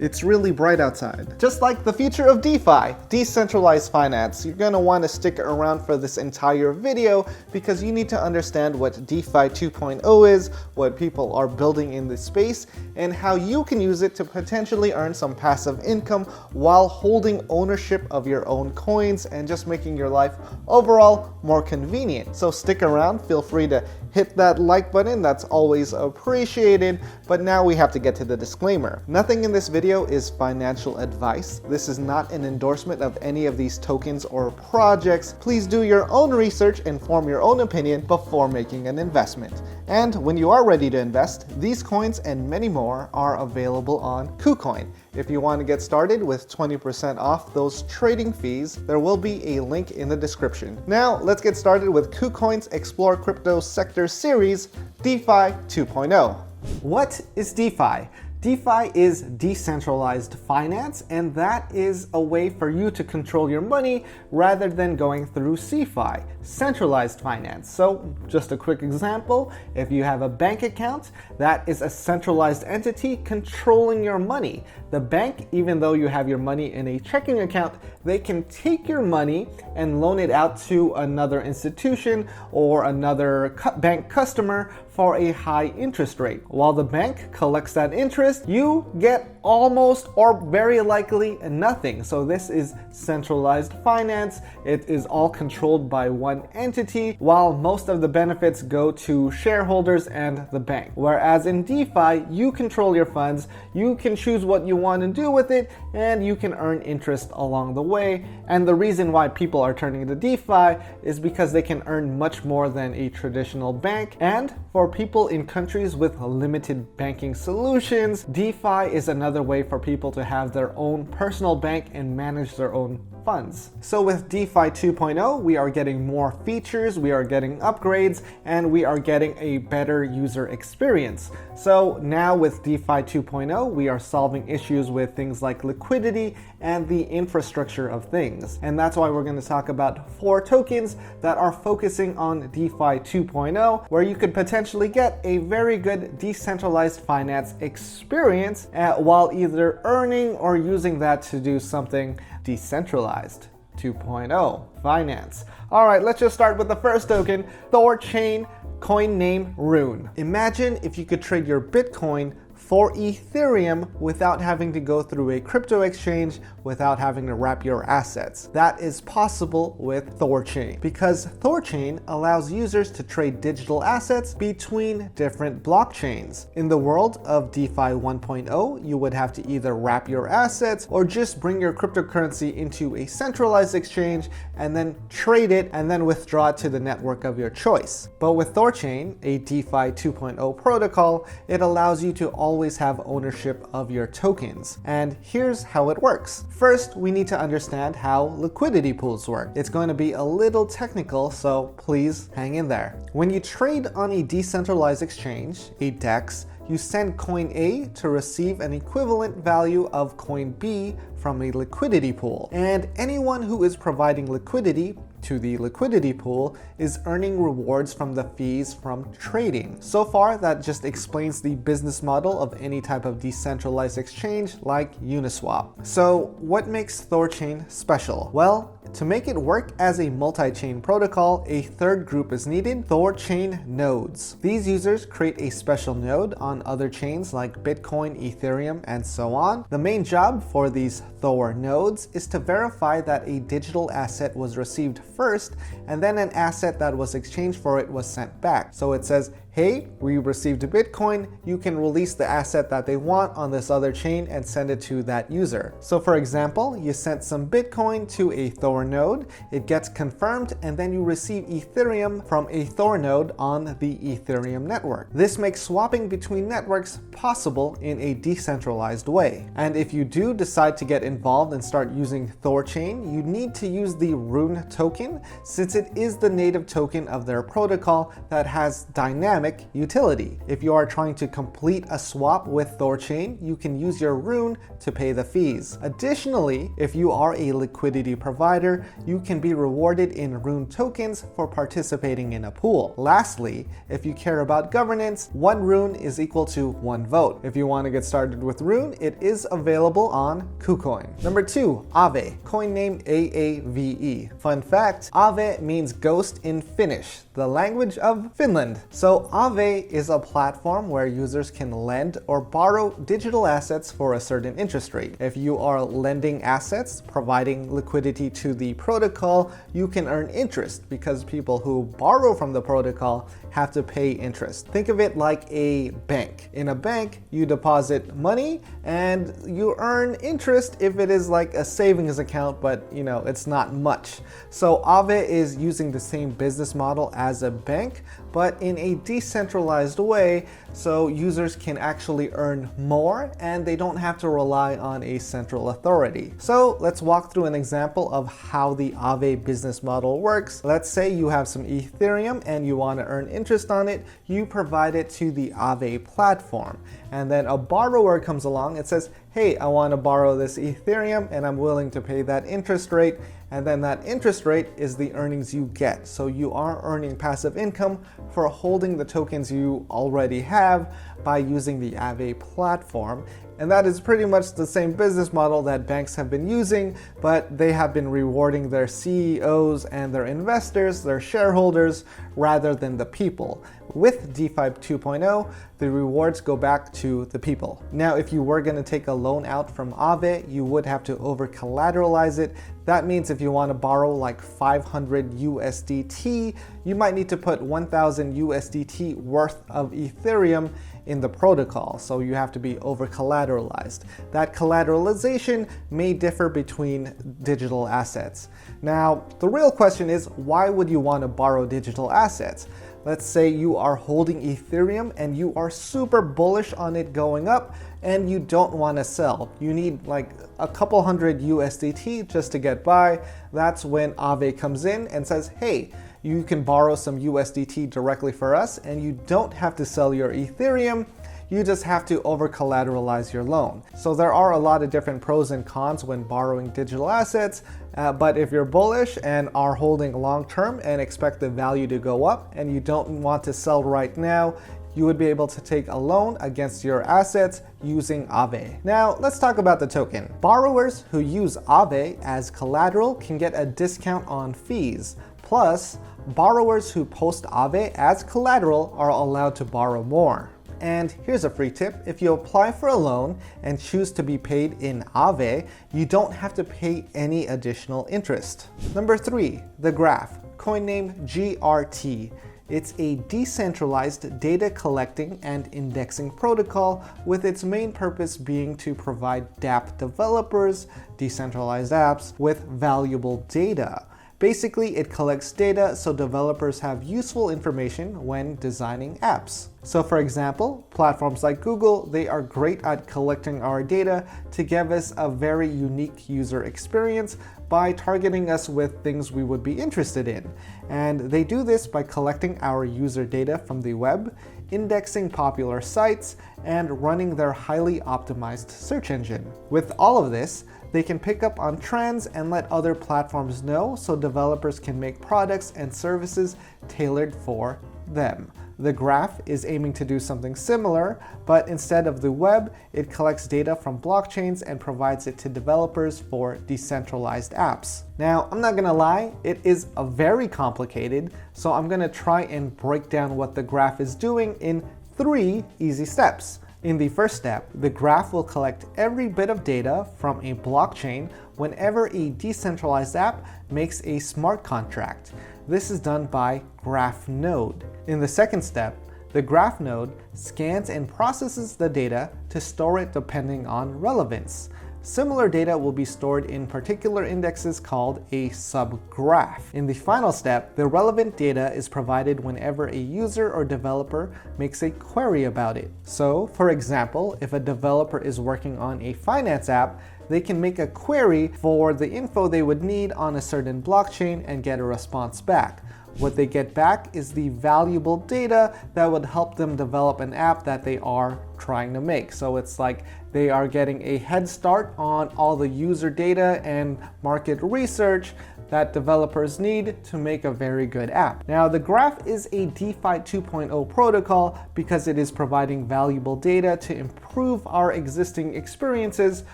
It's really bright outside. Just like the future of DeFi, decentralized finance, you're gonna want to stick around for this entire video because you need to understand what DeFi 2.0 is, what people are building in this space, and how you can use it to potentially earn some passive income while holding ownership of your own coins and just making your life overall more convenient. So stick around, feel free to hit that like button, that's always appreciated. But now we have to get to the disclaimer. Nothing in this video is financial advice. This is not an endorsement of any of these tokens or projects. Please do your own research and form your own opinion before making an investment. And when you are ready to invest, these coins and many more are available on KuCoin. If you want to get started with 20% off those trading fees, there will be a link in the description. Now, let's get started with KuCoin's Explore Crypto Sector Series, DeFi 2.0. What is DeFi? DeFi is decentralized finance, and that is a way for you to control your money rather than going through CeFi, centralized finance. So just a quick example, if you have a bank account, that is a centralized entity controlling your money. The bank, even though you have your money in a checking account, they can take your money and loan it out to another institution or another bank customer for a high interest rate. While the bank collects that interest, you get almost or very likely nothing. So this is centralized finance. It is all controlled by one entity, while most of the benefits go to shareholders and the bank. Whereas in DeFi, you control your funds, you can choose what you want to do with it, and you can earn interest along the way. And the reason why people are turning to DeFi is because they can earn much more than a traditional bank. And for people in countries with limited banking solutions, DeFi is another way for people to have their own personal bank and manage their own funds. So with DeFi 2.0, we are getting more features, we are getting upgrades, and we are getting a better user experience. So now with DeFi 2.0, we are solving issues with things like liquidity and the infrastructure of things. And that's why we're going to talk about 4 tokens that are focusing on DeFi 2.0, where you could potentially get a very good decentralized finance experience while either earning or using that to do something decentralized 2.0 finance. All right, let's just start with the first token, Thorchain, coin name RUNE. Imagine if you could trade your Bitcoin for Ethereum without having to go through a crypto exchange, without having to wrap your assets. That is possible with Thorchain because Thorchain allows users to trade digital assets between different blockchains. In the world of DeFi 1.0, you would have to either wrap your assets or just bring your cryptocurrency into a centralized exchange and then trade it and then withdraw it to the network of your choice. But with Thorchain, a DeFi 2.0 protocol, it allows you to always have ownership of your tokens. And here's how it works. First, we need to understand how liquidity pools work. It's going to be a little technical, so please hang in there. When you trade on a decentralized exchange, a DEX, you send coin A to receive an equivalent value of coin B from a liquidity pool. And anyone who is providing liquidity to the liquidity pool is earning rewards from the fees from trading. So far, that just explains the business model of any type of decentralized exchange like Uniswap. So what makes Thorchain special? Well, to make it work as a multi-chain protocol, a third group is needed, Thorchain nodes. These users create a special node on other chains like Bitcoin, Ethereum, and so on. The main job for these Thor nodes is to verify that a digital asset was received first, and then an asset that was exchanged for it was sent back. So it says, hey, we received a Bitcoin, you can release the asset that they want on this other chain and send it to that user. So for example, you sent some Bitcoin to a Thor node, it gets confirmed, and then you receive Ethereum from a Thor node on the Ethereum network. This makes swapping between networks possible in a decentralized way. And if you do decide to get involved and start using Thorchain, you need to use the RUNE token, since it is the native token of their protocol that has dynamic dynamic utility. If you are trying to complete a swap with Thorchain, you can use your RUNE to pay the fees. Additionally, if you are a liquidity provider, you can be rewarded in RUNE tokens for participating in a pool. Lastly, if you care about governance, 1 RUNE is equal to 1 vote. If you want to get started with RUNE, it is available on KuCoin. Number 2, AAVE, coin name AAVE. Fun fact, AAVE means ghost in Finnish, the language of Finland. So AAVE is a platform where users can lend or borrow digital assets for a certain interest rate. If you are lending assets, providing liquidity to the protocol, you can earn interest because people who borrow from the protocol have to pay interest. Think of it like a bank. In a bank, you deposit money and you earn interest if it is like a savings account, but it's not much. So AAVE is using the same business model as a bank, but in a decentralized way, so users can actually earn more and they don't have to rely on a central authority. So let's walk through an example of how the AAVE business model works. Let's say you have some Ethereum and you want to earn interest on it. You provide it to the AAVE platform, and then a borrower comes along and says, hey, I want to borrow this Ethereum and I'm willing to pay that interest rate. And then that interest rate is the earnings you get. So you are earning passive income for holding the tokens you already have by using the AAVE platform. And that is pretty much the same business model that banks have been using, but they have been rewarding their CEOs and their investors, their shareholders, rather than the people. With DeFi 2.0, the rewards go back to the people. Now, if you were going to take a loan out from AAVE, you would have to over-collateralize it. That means if you want to borrow like 500 USDT, you might need to put 1,000 USDT worth of Ethereum in the protocol, so you have to be over-collateralized. That collateralization may differ between digital assets. Now, the real question is, why would you want to borrow digital assets? Let's say you are holding Ethereum and you are super bullish on it going up and you don't want to sell. You need like a couple hundred USDT just to get by. That's when AAVE comes in and says, hey, you can borrow some USDT directly for us and you don't have to sell your Ethereum. You just have to over-collateralize your loan. So there are a lot of different pros and cons when borrowing digital assets, but if you're bullish and are holding long-term and expect the value to go up and you don't want to sell right now, you would be able to take a loan against your assets using AAVE. Now, let's talk about the token. Borrowers who use AAVE as collateral can get a discount on fees. Plus, borrowers who post AAVE as collateral are allowed to borrow more. And here's a free tip. If you apply for a loan and choose to be paid in AAVE, you don't have to pay any additional interest. Number 3, the Graph, coin name GRT. It's a decentralized data collecting and indexing protocol, with its main purpose being to provide dApp developers, decentralized apps, with valuable data. Basically, it collects data so developers have useful information when designing apps. So for example, platforms like Google, they are great at collecting our data to give us a very unique user experience by targeting us with things we would be interested in. And they do this by collecting our user data from the web, indexing popular sites, and running their highly optimized search engine. With all of this, they can pick up on trends and let other platforms know so developers can make products and services tailored for them. The Graph is aiming to do something similar, but instead of the web, it collects data from blockchains and provides it to developers for decentralized apps. Now, I'm not gonna lie, it is very complicated, so I'm gonna try and break down what the Graph is doing in 3 easy steps. In the first step, the Graph will collect every bit of data from a blockchain whenever a decentralized app makes a smart contract. This is done by Graph Node. In the second step, the Graph Node scans and processes the data to store it depending on relevance. Similar data will be stored in particular indexes called a subgraph. In the final step, the relevant data is provided whenever a user or developer makes a query about it. So, for example, if a developer is working on a finance app, they can make a query for the info they would need on a certain blockchain and get a response back. what they get back is the valuable data that would help them develop an app that they are trying to make. So it's like they are getting a head start on all the user data and market research that developers need to make a very good app. Now, the graph is a DeFi 2.0 protocol because it is providing valuable data to improve our existing experiences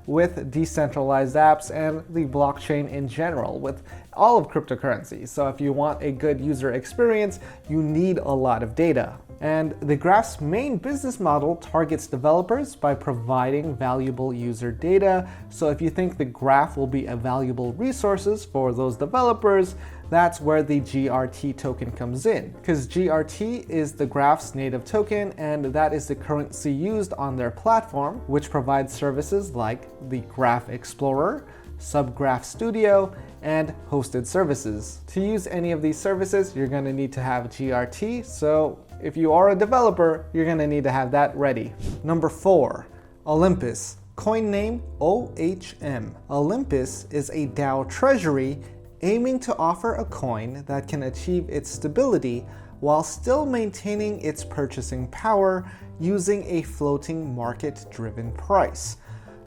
with decentralized apps and the blockchain in general, with all of cryptocurrency. So if you want a good user experience, you need a lot of data. And the graph's main business model targets developers by providing valuable user data. So if you think the graph will be a valuable resources for those developers, that's where the GRT token comes in. Because GRT is the graph's native token, and that is the currency used on their platform, which provides services like the Graph Explorer, Subgraph Studio, and hosted services. To use any of these services, you're going to need to have GRT, so if you are a developer, you're going to need to have that ready. Number 4, Olympus, coin name OHM. Olympus is a DAO treasury aiming to offer a coin that can achieve its stability while still maintaining its purchasing power using a floating market-driven price.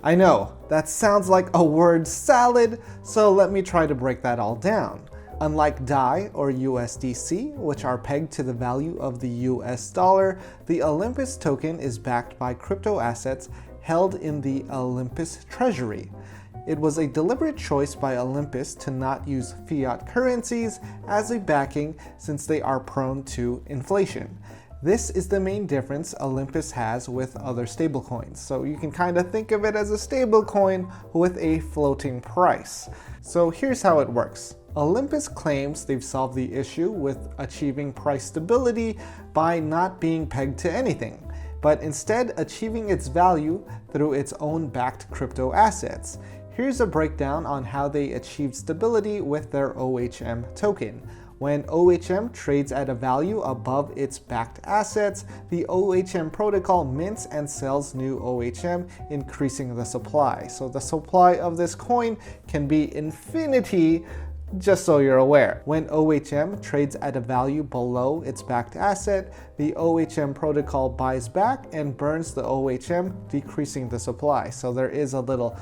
I know, that sounds like a word salad, so let me try to break that all down. Unlike DAI or USDC, which are pegged to the value of the US dollar, the Olympus token is backed by crypto assets held in the Olympus treasury. It was a deliberate choice by Olympus to not use fiat currencies as a backing since they are prone to inflation. This is the main difference Olympus has with other stablecoins. So you can kind of think of it as a stablecoin with a floating price. So here's how it works. Olympus claims they've solved the issue with achieving price stability by not being pegged to anything, but instead achieving its value through its own backed crypto assets. Here's a breakdown on how they achieved stability with their OHM token. When OHM trades at a value above its backed assets, the OHM protocol mints and sells new OHM, increasing the supply. So the supply of this coin can be infinity, just so you're aware. When OHM trades at a value below its backed asset, the OHM protocol buys back and burns the OHM, decreasing the supply. So there is a little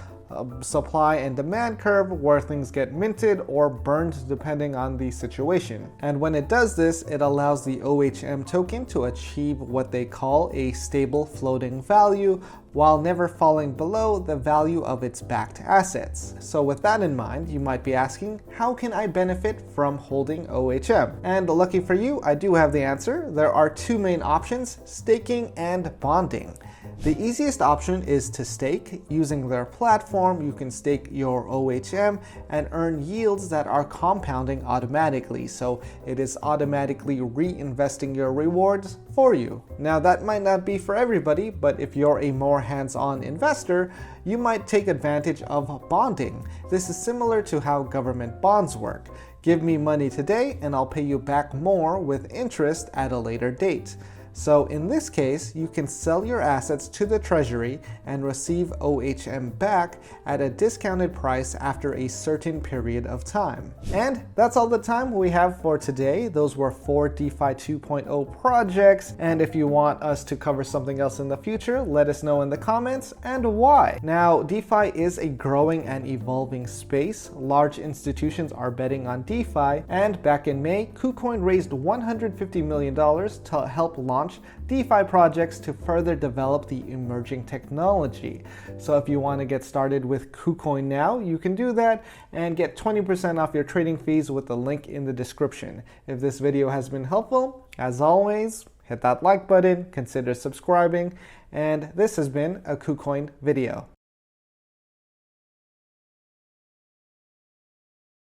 supply and demand curve where things get minted or burned depending on the situation. And when it does this, it allows the OHM token to achieve what they call a stable floating value while never falling below the value of its backed assets. So with that in mind, you might be asking, how can I benefit from holding OHM? And lucky for you, I do have the answer. There are two main options, staking and bonding. The easiest option is to stake. Using their platform, you can stake your OHM and earn yields that are compounding automatically, so it is automatically reinvesting your rewards for you. Now that might not be for everybody, but if you're a more hands-on investor, you might take advantage of bonding. This is similar to how government bonds work. Give me money today and I'll pay you back more with interest at a later date. So in this case, you can sell your assets to the treasury and receive OHM back at a discounted price after a certain period of time. And that's all the time we have for today. Those were 4 DeFi 2.0 projects. And if you want us to cover something else in the future, let us know in the comments and why. Now, DeFi is a growing and evolving space. Large institutions are betting on DeFi. And back in May, KuCoin raised $150 million to help launch DeFi projects to further develop the emerging technology. So if you want to get started with KuCoin now, you can do that and get 20% off your trading fees with the link in the description. If this video has been helpful, as always, hit that like button, consider subscribing, and this has been a KuCoin video.